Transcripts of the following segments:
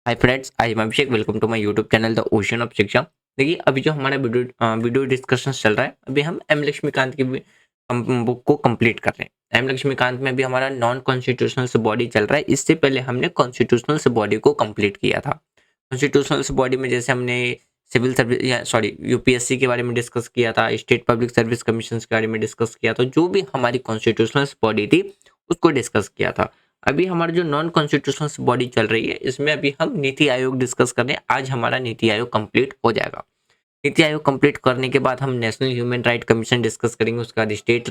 Hi friends, I am Abhishek. Welcome to my YouTube channel the ocean of Shiksha. देखिए, अभी जो हमारा वीडियो डिस्कशन चल रहा है, अभी हम एम लक्ष्मीकांत की बुक को कंप्लीट कर रहे हैं। एम लक्ष्मीकांत में भी हमारा नॉन कॉन्स्टिट्यूशनल बॉडी चल रहा है। इससे पहले हमने कॉन्स्टिट्यूशनल बॉडी को कंप्लीट किया था। कॉन्स्टिट्यूशनल बॉडी में जैसे हमने सिविल सर्विस या सॉरी यूपीएससी के बारे में डिस्कस किया था, स्टेट पब्लिक सर्विस कमीशन के बारे में डिस्कस किया था, जो भी हमारी कॉन्स्टिट्यूशनल बॉडी थी उसको डिस्कस किया था। अभी हमारा जो नॉन कॉन्स्टिट्यूशनल बॉडी चल रही है, इसमें अभी हम नीति आयोग डिस्कस कर रहे हैं। आज हमारा नीति आयोग कंप्लीट हो जाएगा। नीति आयोग कंप्लीट करने के बाद हम national human right commission discuss करेंगे। उसके बाद state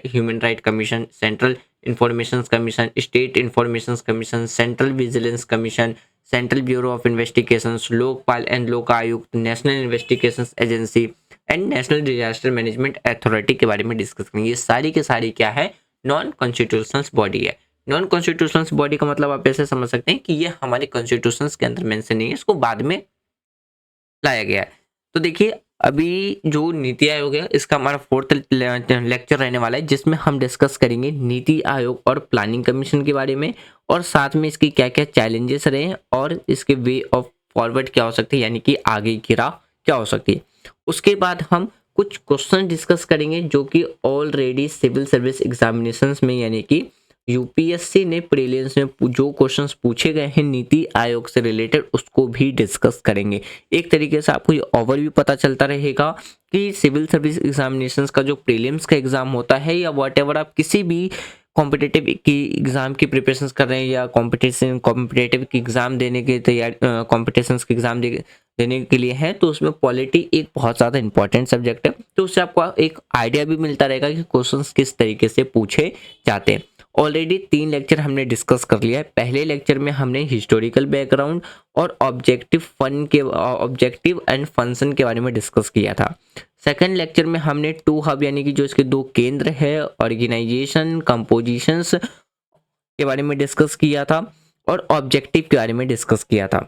human right commission, central information commission, state information commission, central vigilance commission, central bureau of investigation, Lokpal and लोक आयुक्त, national investigation agency and national disaster management authority के बारे में discuss करेंगे। ये सारी के सारी क्या है? नॉन कॉन्स्टिट्यूशनल बॉडी है। नॉन कॉन्स्टिट्यूशनल बॉडी का मतलब आप ऐसे समझ सकते हैं कि ये हमारे कॉन्स्टिट्यूशन के अंदर मेंशन नहीं है, इसको बाद में लाया गया है। तो देखिए, अभी जो नीति आयोग है, इसका हमारा 4th लेक्चर रहने वाला है, जिसमें हम डिस्कस करेंगे नीति आयोग और प्लानिंग कमीशन के बारे में, और साथ में इसकी क्या क्या चैलेंजेस रहे हैं और इसके वे ऑफ फॉरवर्ड क्या हो सकती है, यानी कि आगे की राह क्या हो सकती है। उसके बाद हम कुछ क्वेश्चन डिस्कस करेंगे जो कि ऑलरेडी सिविल सर्विस एग्जामिनेशंस में, यानी कि यूपीएससी ने प्रीलिम्स में जो क्वेश्चंस पूछे गए हैं नीति आयोग से रिलेटेड, उसको भी डिस्कस करेंगे। एक तरीके से आपको ये ओवरव्यू पता चलता रहेगा कि सिविल सर्विस एग्जामिनेशंस का जो प्रीलिम्स का एग्जाम होता है, या व्हाटएवर आप किसी भी कॉम्पिटिटिव की एग्जाम की प्रिपरेशंस कर रहे हैं, या कॉम्पिटिटिव की एग्जाम देने की तैयारी, कॉम्पिटिशन्स की एग्जाम देने के लिए है, तो उसमें पॉलिटी एक बहुत ज़्यादा इंपॉर्टेंट सब्जेक्ट है। तो उससे आपको एक आइडिया भी मिलता रहेगा कि क्वेश्चंस किस तरीके से पूछे जाते हैं। ऑलरेडी 3 लेक्चर हमने डिस्कस कर लिया है। पहले लेक्चर में हमने हिस्टोरिकल बैकग्राउंड और ऑब्जेक्टिव एंड फंक्शन के बारे में डिस्कस किया था। सेकंड लेक्चर में हमने 2 हब, यानी कि जो इसके 2 केंद्र है, ऑर्गेनाइजेशन, कंपोजिशंस के बारे में डिस्कस किया था, और ऑब्जेक्टिव के बारे में डिस्कस किया था।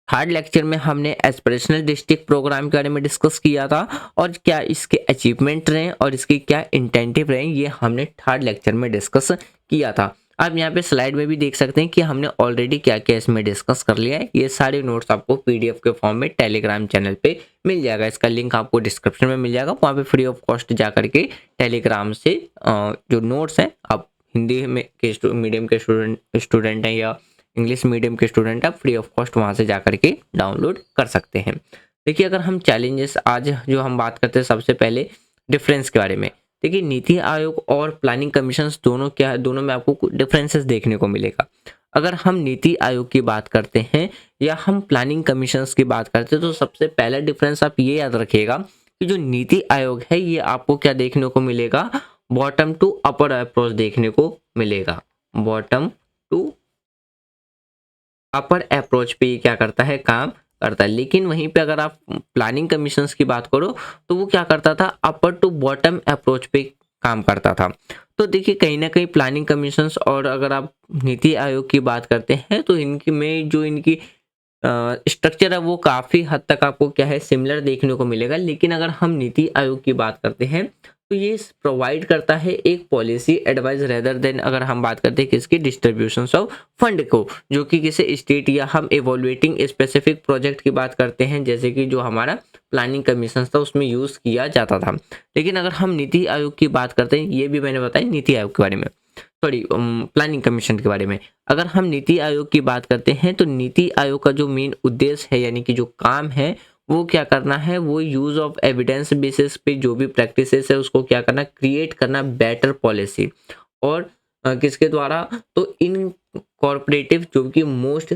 थर्ड लेक्चर में हमने एस्पिरेशनल डिस्ट्रिक्ट प्रोग्राम के बारे में डिस्कस किया था, और क्या इसके अचीवमेंट रहे और इसके क्या इंटेंटिव रहे, ये हमने थर्ड लेक्चर में डिस्कस किया था। आप यहाँ पे स्लाइड में भी देख सकते हैं कि हमने ऑलरेडी क्या क्या इसमें डिस्कस कर लिया है। ये सारे नोट्स आपको पीडीएफ के फॉर्म में टेलीग्राम चैनल पे मिल जाएगा। इसका लिंक आपको डिस्क्रिप्शन में मिल जाएगा। वहाँ पे फ्री ऑफ कॉस्ट जा करके टेलीग्राम से जो नोट्स हैं, आप हिंदी में के मीडियम के स्टूडेंट हैं या इंग्लिश मीडियम के स्टूडेंट, आप फ्री ऑफ कॉस्ट वहाँ से जा करके डाउनलोड कर सकते हैं। देखिए, अगर हम चैलेंजेस आज जो हम बात करते हैं, सबसे पहले डिफरेंस के बारे में। देखिए, नीति आयोग और प्लानिंग कमीशन दोनों क्या है, दोनों में आपको डिफरेंसेस देखने को मिलेगा। अगर हम नीति आयोग की बात करते हैं या हम प्लानिंग कमीशन की बात करते हैं, तो सबसे पहला डिफरेंस आप ये याद रखिएगा कि जो नीति आयोग है, ये आपको क्या देखने को मिलेगा? बॉटम टू अपर अप्रोच देखने को मिलेगा। बॉटम टू अपर अप्रोच पे ये क्या करता है? काम करता है। लेकिन वहीं पे अगर आप प्लानिंग कमीशंस की बात करो, तो वो क्या करता था? अपर टू बॉटम अप्रोच पे काम करता था। तो देखिए, कहीं ना कहीं प्लानिंग कमीशंस और अगर आप नीति आयोग की बात करते हैं, तो इनकी में जो इनकी स्ट्रक्चर है, वो काफ़ी हद तक आपको क्या है, सिमिलर देखने को मिलेगा। लेकिन अगर हम नीति आयोग की बात करते हैं, तो ये प्रोवाइड करता है एक पॉलिसी एडवाइस रेदर देन अगर हम बात करते हैं किसकी, डिस्ट्रीब्यूशन ऑफ फंड को, जो कि किसी स्टेट या हम इवोल्यूटिंग स्पेसिफिक प्रोजेक्ट की बात करते हैं, जैसे कि जो हमारा प्लानिंग कमीशन था उसमें यूज़ किया जाता था। लेकिन अगर हम नीति आयोग की बात करते हैं, ये भी मैंने बताया नीति आयोग के बारे में, सॉरी प्लानिंग कमीशन के बारे में। अगर हम नीति आयोग की बात करते हैं, तो नीति आयोग का जो मेन उद्देश्य है, यानी कि जो काम है, वो क्या करना है? वो यूज ऑफ एविडेंस बेसिस पे जो भी प्रैक्टिसेस है, उसको क्या करना? क्रिएट करना बेटर पॉलिसी। और किसके द्वारा? तो इन कॉर्पोरेटिव जो कि मोस्ट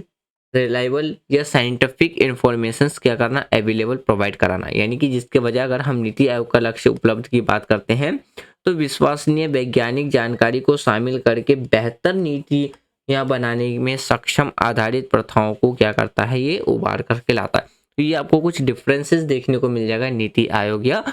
रिलायबल या साइंटिफिक इंफॉर्मेशन क्या करना? अवेलेबल प्रोवाइड कराना। यानी कि जिसके वजह अगर हम नीति आयोग का लक्ष्य उपलब्ध की बात करते हैं, तो विश्वसनीय वैज्ञानिक जानकारी को शामिल करके बेहतर नीतियां बनाने में सक्षम आधारित प्रथाओं को क्या करता है? ये उभार करके लाता है। तो ये आपको कुछ डिफरेंसेस देखने को मिल जाएगा नीति आयोग या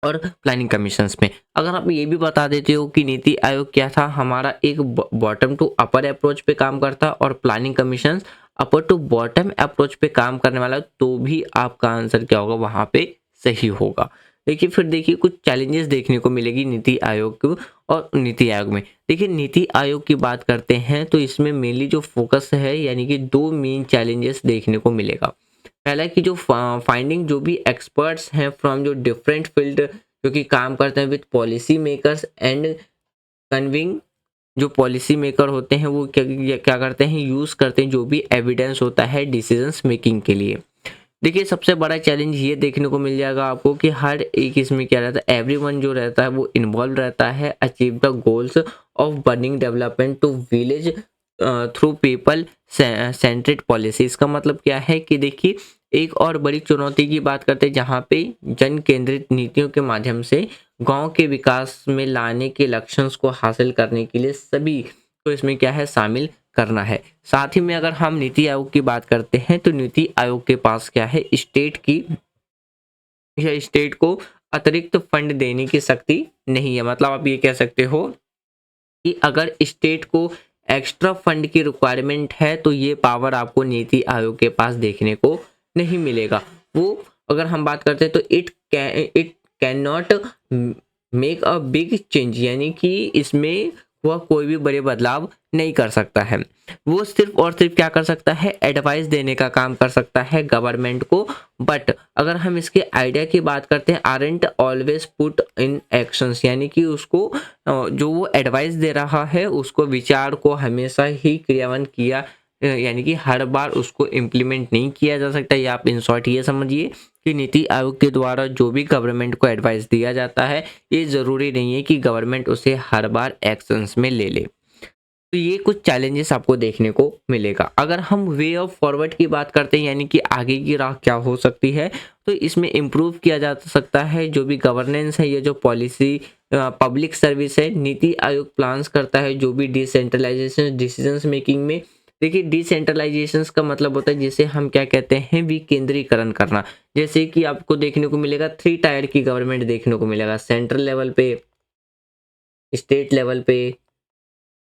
और प्लानिंग कमीशंस में। अगर आप ये भी बता देते हो कि नीति आयोग क्या था, हमारा एक बॉटम टू अपर अप्रोच पे काम करता और planning commission upper two bottom approach पे काम करने वाला, तो भी आपका आंसर क्या होगा? वहां पे सही होगा। देखिए फिर देखिए कुछ चैलेंजेस देखने को मिलेगी नीति आयोग को और नीति आयोग में। देखिए नीति आयोग की बात करते हैं तो इसमें मेनली जो फोकस है यानी कि दो मेन चैलेंजेस देखने को मिलेगा। पहला कि जो फाइंडिंग जो भी एक्सपर्ट्स हैं फ्रॉम जो डिफरेंट फील्ड जो कि काम करते हैं विद पॉलिसी मेकर्स एंड कन्विंग, जो पॉलिसी मेकर होते हैं वो क्या क्या करते हैं, यूज़ करते हैं जो भी एविडेंस होता है डिसीजंस मेकिंग के लिए। देखिए सबसे बड़ा चैलेंज ये देखने को मिल जाएगा आपको कि हर एक इसमें क्या रहता है, एवरीवन जो रहता है वो इन्वॉल्व रहता है achieve the goals of burning development to village through people centred policy. इसका मतलब क्या है कि देखिए एक और बड़ी चुनौती की बात करते हैं जहाँ पे जन केंद्रित नीतियों के माध्यम से गांव के विकास में लाने के लक्ष्यों को हासिल करने के लिए सभी को इसमें क्या है शामिल करना है। साथ ही में अगर हम नीति आयोग की बात करते हैं तो नीति आयोग के पास क्या है, स्टेट की या स्टेट को अतिरिक्त फंड देने की शक्ति नहीं है। मतलब आप ये कह सकते हो कि अगर स्टेट को एक्स्ट्रा फंड की रिक्वायरमेंट है तो ये पावर आपको नीति आयोग के पास देखने को नहीं मिलेगा। वो अगर हम बात करते हैं तो it can not make a big change, यानी कि इसमें वह कोई भी बड़े बदलाव नहीं कर सकता है। वो सिर्फ और सिर्फ क्या कर सकता है, एडवाइस देने का काम कर सकता है गवर्नमेंट को। बट अगर हम इसके आइडिया की बात करते हैं aren't always put in actions, यानी कि उसको जो वो एडवाइस दे रहा है उसको विचार को हमेशा ही क्रियान्वयन किया यानी कि हर बार उसको इम्प्लीमेंट नहीं किया जा सकता। या आप इन शॉर्ट ये समझिए कि नीति आयोग के द्वारा जो भी गवर्नमेंट को एडवाइस दिया जाता है ये ज़रूरी नहीं है कि गवर्नमेंट उसे हर बार एक्शंस में ले ले। तो ये कुछ चैलेंजेस आपको देखने को मिलेगा। अगर हम वे ऑफ फॉरवर्ड की बात करते हैं यानी कि आगे की राह क्या हो सकती है, तो इसमें इम्प्रूव किया जा सकता है जो भी गवर्नेंस है, ये जो पॉलिसी पब्लिक सर्विस है। नीति आयोग प्लान्स करता है जो भी डिसेंट्रलाइजेशन डिसीजंस मेकिंग में। देखिए डिसेंट्रलाइजेशन का मतलब होता है जिसे हम क्या कहते हैं, विकेंद्रीकरण करना। जैसे कि आपको देखने को मिलेगा 3 टायर की गवर्नमेंट देखने को मिलेगा, सेंट्रल लेवल पे, स्टेट लेवल पे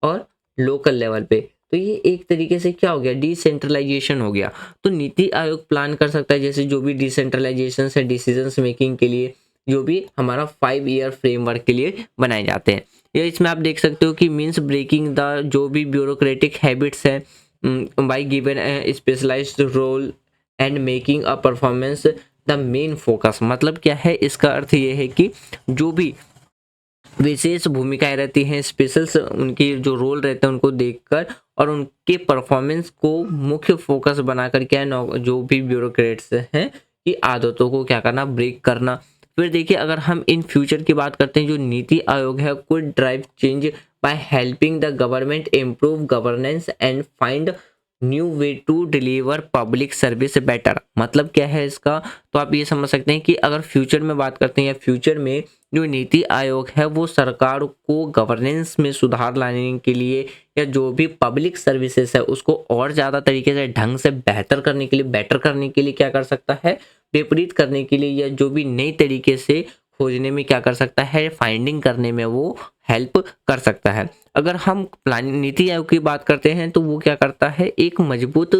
और लोकल लेवल पे। तो ये एक तरीके से क्या हो गया, डिसेंट्रलाइजेशन हो गया। तो नीति आयोग प्लान कर सकता है जैसे जो भी डिसेंट्रलाइजेशन है डिसीजंस मेकिंग के लिए जो भी हमारा 5 ईयर फ्रेमवर्क के लिए बनाए जाते हैं। या इसमें आप देख सकते हो कि मीन्स ब्रेकिंग द जो भी ब्यूरोक्रेटिक हैबिट्स है by given specialised role and making a performance the main focus. मतलब क्या है, इसका अर्थ ये है कि जो भी विशेष भूमिकाएं रहती हैं, स्पेशल उनकी जो रोल रहते हैं उनको देखकर और उनके परफॉर्मेंस को मुख्य फोकस बनाकर क्या है जो भी ब्यूरोक्रेट्स हैं की आदतों को क्या करना, ब्रेक करना। फिर देखिए अगर हम इन फ्यूचर की बात करते हैं जो नीति आयोग है could drive change by helping the government improve governance and find new way to deliver public service better. मतलब क्या है इसका, तो आप ये समझ सकते हैं कि अगर फ्यूचर में बात करते हैं या फ्यूचर में जो नीति आयोग है वो सरकार को गवर्नेंस में सुधार लाने के लिए या जो भी पब्लिक सर्विसेज है उसको और ज़्यादा तरीके से ढंग से बेहतर करने के लिए, बेटर करने के लिए क्या कर सकता है, विपरीत करने के लिए या जो भी नई तरीके से खोजने में क्या कर सकता है, फाइंडिंग करने में वो हेल्प कर सकता है। अगर हम प्लानिंग नीति आयोग की बात करते हैं तो वो क्या करता है, एक मजबूत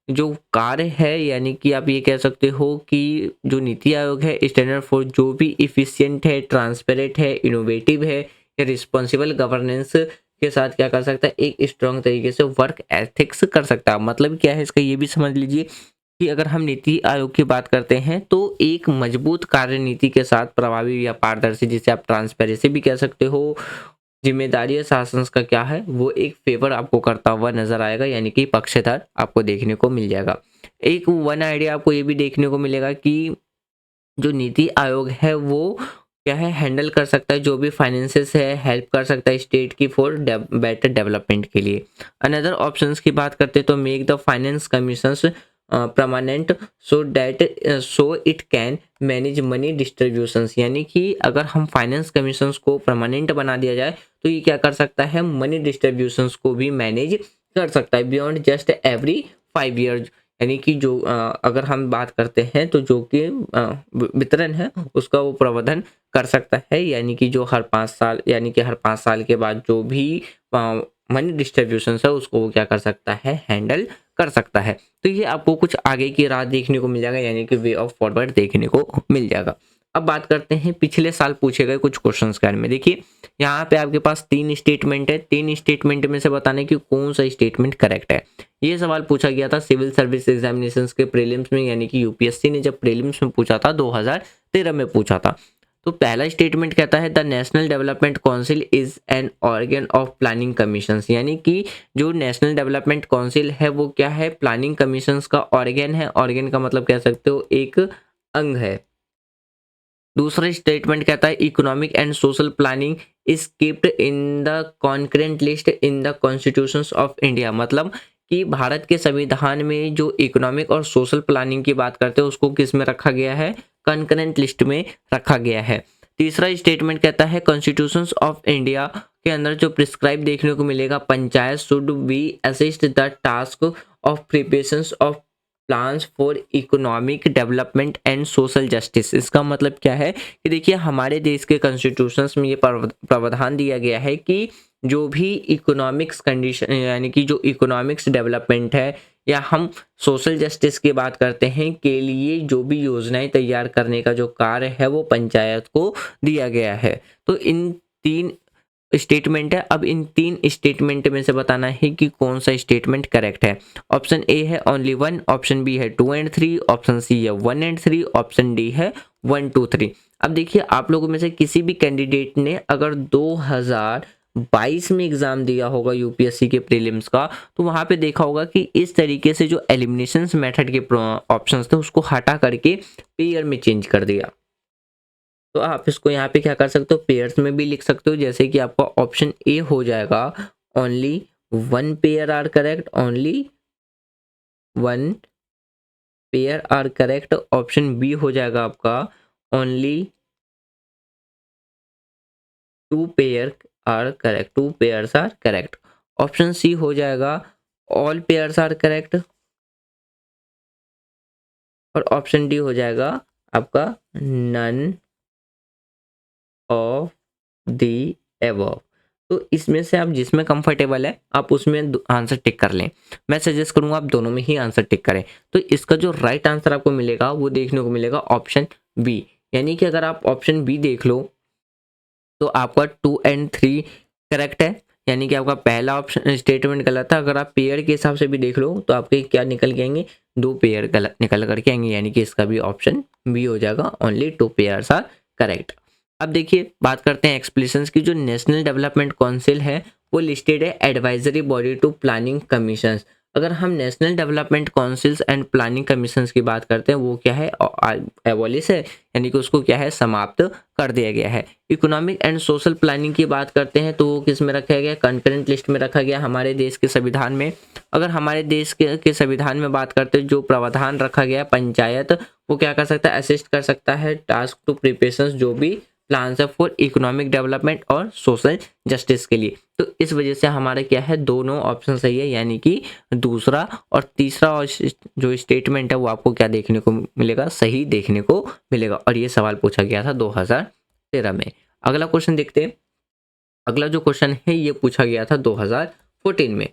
जो कार्य है यानी कि आप ये कह सकते हो कि जो नीति आयोग है स्टैंडर्ड फॉर जो भी इफिशिएंट है, ट्रांसपेरेंट है, इनोवेटिव है या रिस्पॉन्सिबल गवर्नेंस के साथ क्या कर सकता है, एक स्ट्रॉन्ग तरीके से वर्क एथिक्स कर सकता है। मतलब क्या है इसका ये भी समझ लीजिए कि अगर हम नीति आयोग की बात करते हैं तो एक मजबूत कार्यनीति के साथ प्रभावी या पारदर्शी, जिसे आप ट्रांसपेरेंसी भी कह सकते हो, जिम्मेदारी या शासन का क्या है वो एक फेवर आपको करता हुआ नजर आएगा, यानी कि पक्षधर आपको देखने को मिल जाएगा। एक वन आइडिया आपको ये भी देखने को मिलेगा कि जो नीति आयोग है वो क्या है, हैंडल कर सकता है जो भी फाइनेंसेस है, हेल्प कर सकता है स्टेट की फॉर बेटर डेवलपमेंट के लिए। अनदर ऑप्शंस की बात करते हैं तो make the finance commissions permanent so it can manage money distributions. यानी कि अगर हम फाइनेंस कमीशंस को परमानेंट बना दिया जाए तो ये क्या कर सकता है, मनी डिस्ट्रीब्यूशंस को भी मैनेज कर सकता है बियॉन्ड जस्ट एवरी 5 ईयर। यानी कि जो अगर हम बात करते हैं तो जो कि वितरण है उसका वो प्रबंधन कर सकता है, यानी कि जो हर 5 साल यानी कि हर 5 साल के बाद जो भी मनी डिस्ट्रीब्यूशन है उसको वो क्या कर सकता है, हैंडल कर सकता है। तो ये आपको कुछ आगे की राह देखने को मिल जाएगा, यानी कि वे ऑफ फॉरवर्ड देखने को मिल जाएगा। अब बात करते हैं पिछले साल पूछे गए कुछ क्वेश्चंस के बारे में। देखिए यहाँ पे आपके पास 3 स्टेटमेंट है, 3 स्टेटमेंट में से बताने कि कौन सा स्टेटमेंट करेक्ट है। ये सवाल पूछा गया था सिविल सर्विस एग्जामिनेशंस के प्रीलिम्स में, यानी कि यूपीएससी ने जब प्रीलिम्स में पूछा था 2013 में पूछा था। तो पहला स्टेटमेंट कहता है the national development council is an organ of planning commissions, यानी कि जो नेशनल डेवलपमेंट काउंसिल है वो क्या है, प्लानिंग कमीशंस का ऑर्गन है। ऑर्गन का मतलब कह सकते हो एक अंग है। दूसरा स्टेटमेंट कहता है economic and social planning is keeped in the concurrent list in the constitutions of India, मतलब कि भारत के संविधान में जो इकोनॉमिक और सोशल प्लानिंग की बात करते हैं उसको किस में रखा गया है, कॉन्करेंट लिस्ट में रखा गया है। तीसरा स्टेटमेंट कहता है कॉन्स्टिट्यूशंस ऑफ इंडिया के अंदर जो प्रिस्क्राइब देखने को मिलेगा, panchayat should be assist the task of preparation of plans for economic development and social justice. इसका मतलब क्या है कि देखिए हमारे देश के कॉन्स्टिट्यूशंस में ये प्रावधान दिया गया है कि जो भी इकोनॉमिक्स कंडीशन यानी कि जो इकोनॉमिक्स डेवलपमेंट है या हम सोशल जस्टिस की बात करते हैं के लिए जो भी योजनाएं तैयार करने का जो कार्य है वो पंचायत को दिया गया है। तो इन 3 स्टेटमेंट है। अब इन 3 स्टेटमेंट में से बताना है कि कौन सा स्टेटमेंट करेक्ट है। ऑप्शन ए है ओनली 1, ऑप्शन बी है 2 एंड 3, ऑप्शन सी है 1 एंड 3, ऑप्शन डी है 1 2 3। अब देखिए आप लोगों में से किसी भी कैंडिडेट ने अगर 2022 में एग्जाम दिया होगा यूपीएससी के प्रीलिम्स का, तो वहां पे देखा होगा कि इस तरीके से जो एलिमिनेशन मेथड के ऑप्शंस थे उसको हटा करके पेयर में चेंज कर दिया। तो आप इसको यहाँ पे क्या कर सकते हो, पेयर्स में भी लिख सकते हो, जैसे कि आपका ऑप्शन ए हो जाएगा only 1 pair are correct, only 1 pair are correct. Option B हो जाएगा आपका only 2 pair are correct, 2 pairs are correct. Option C हो जाएगा ऑल पेयर्स आर करेक्ट, और ऑप्शन डी हो जाएगा आपका नन ऑफ दी एबव। तो इसमें से आप जिसमें कंफर्टेबल है आप उसमें आंसर टिक कर लें। मैं सजेस्ट करूंगा आप दोनों में ही आंसर टिक करें। तो इसका जो राइट आंसर आपको मिलेगा वो देखने को मिलेगा ऑप्शन बी, यानी कि अगर आप ऑप्शन बी देख लो तो आपका 2 एंड 3 करेक्ट है, यानी कि आपका पहला ऑप्शन स्टेटमेंट गलत था। अगर आप पेयर के हिसाब से भी देख लो तो आपके क्या निकल के आएंगे, 2 पेयर गलत निकल करके आएंगे, यानी कि इसका भी ऑप्शन बी हो जाएगा ओनली 2 पेयर्स आर करेक्ट। अब देखिए बात करते हैं एक्सप्लेनेशंस की। जो नेशनल डेवलपमेंट काउंसिल है वो लिस्टेड है advisory body to planning commissions. अगर हम national development councils and planning commissions की बात करते हैं वो क्या है, एबॉलिश है, यानी कि उसको क्या है, समाप्त कर दिया गया है। इकोनॉमिक एंड सोशल प्लानिंग की बात करते हैं तो वो किस में रखा गया, कंकरेंट लिस्ट में रखा गया हमारे देश के संविधान में। अगर हमारे देश के संविधान में बात करते हैं जो प्रावधान रखा गया है, पंचायत वो क्या कर सकता है, असिस्ट कर सकता है टास्क टू प्रिपरेशन जो भी प्लान है फॉर इकोनॉमिक डेवलपमेंट और सोशल जस्टिस के लिए। तो इस वजह से हमारा क्या है, दोनों ऑप्शन सही है, यानी कि दूसरा और तीसरा और जो स्टेटमेंट है वो आपको क्या देखने को मिलेगा, सही देखने को मिलेगा। और ये सवाल पूछा गया था 2013 में। अगला क्वेश्चन देखते हैं। अगला जो क्वेश्चन है ये पूछा गया था 2014 में।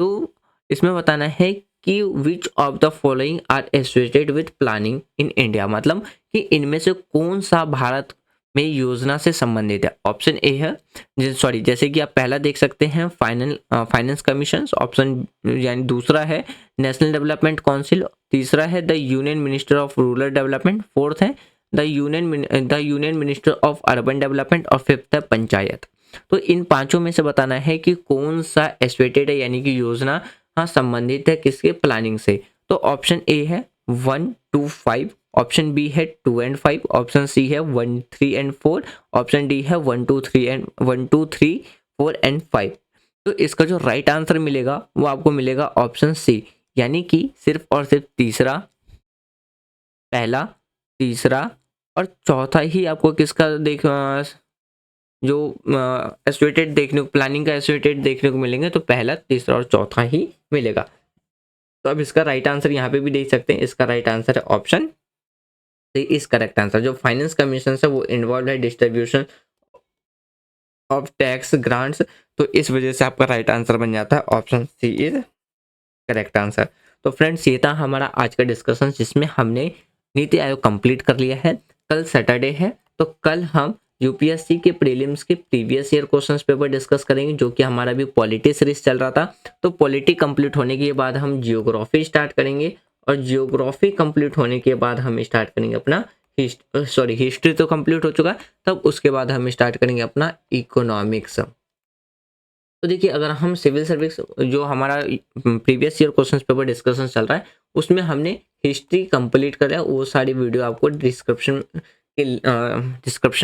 तो इसमें बताना है कि which of the following are associated with planning in India, मतलब कि इनमें से कौन सा भारत में योजना से संबंधित है। ऑप्शन ए है सॉरी जैसे कि आप पहला देख सकते हैं फाइनेंस कमीशन, ऑप्शन यानी दूसरा है नेशनल डेवलपमेंट काउंसिल, तीसरा है the union minister of rural development, fourth है the union minister of urban development, और फिफ्थ है पंचायत। तो इन पांचों में से बताना है कि कौन सा एसोसिएटेड है, यानी कि योजना संबंधित है किसके, प्लानिंग से। तो ऑप्शन ए है 1 2 5, ऑप्शन बी है 2 एंड 5, ऑप्शन सी है 1 3 एंड 4, ऑप्शन डी है 1 2 3 4 एंड 5। तो इसका जो राइट आंसर मिलेगा वो आपको मिलेगा ऑप्शन सी, यानी कि सिर्फ और सिर्फ तीसरा, पहला, तीसरा और चौथा ही आपको किसका जो एसोसिएटेड देखने को, प्लानिंग का एसोसिएटेड देखने को मिलेंगे। तो पहला, तीसरा और चौथा ही मिलेगा। तो अब इसका राइट आंसर यहाँ पे भी देख सकते हैं, इसका राइट आंसर है option C is correct answer. जो फाइनेंस कमीशन है वो इन्वॉल्व है डिस्ट्रीब्यूशन ऑफ टैक्स ग्रांट्स, तो इस वजह से आपका राइट आंसर बन जाता है option C is correct answer. तो फ्रेंड्स ये था हमारा आज का डिस्कशन जिसमें हमने नीति आयोग कंप्लीट कर लिया है। कल सैटरडे है, तो कल हम यूपीएससी के प्रीलिम्स के previous year questions paper discuss करेंगे, जो कि हमारा भी पॉलिटी सीरीज चल रहा था। तो पॉलिटी कंप्लीट होने के बाद हम जियोग्राफी स्टार्ट करेंगे, और जियोग्राफी कंप्लीट होने के बाद हम स्टार्ट करेंगे अपना हिस्ट्री तो कंप्लीट हो चुका है, तब उसके बाद हम स्टार्ट करेंगे अपना इकोनॉमिक्स। तो देखिए, अगर हम सिविल सर्विस जो हमारा previous year questions paper discussion चल रहा है, उसमें हमने हिस्ट्री कंप्लीट करा है। वो सारी वीडियो आपको डिस्क्रिप्शन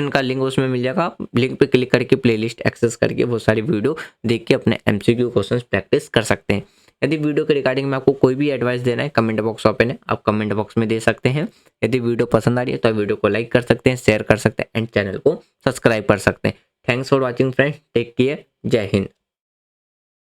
का लिंक उसमें मिल जाएगा, आप लिंक पे क्लिक करके प्लेलिस्ट एक्सेस करके वो सारी वीडियो देख के अपने एमसीक्यू क्वेश्चंस प्रैक्टिस कर सकते हैं। यदि वीडियो के रिगार्डिंग में आपको कोई भी एडवाइस देना है, कमेंट बॉक्स ओपन है, आप कमेंट बॉक्स में दे सकते हैं। यदि वीडियो पसंद आ रही है तो वीडियो को लाइक कर सकते हैं, शेयर कर सकते हैं एंड चैनल को सब्सक्राइब कर सकते हैं। Thanks for watching friends, take care, Jai Hind.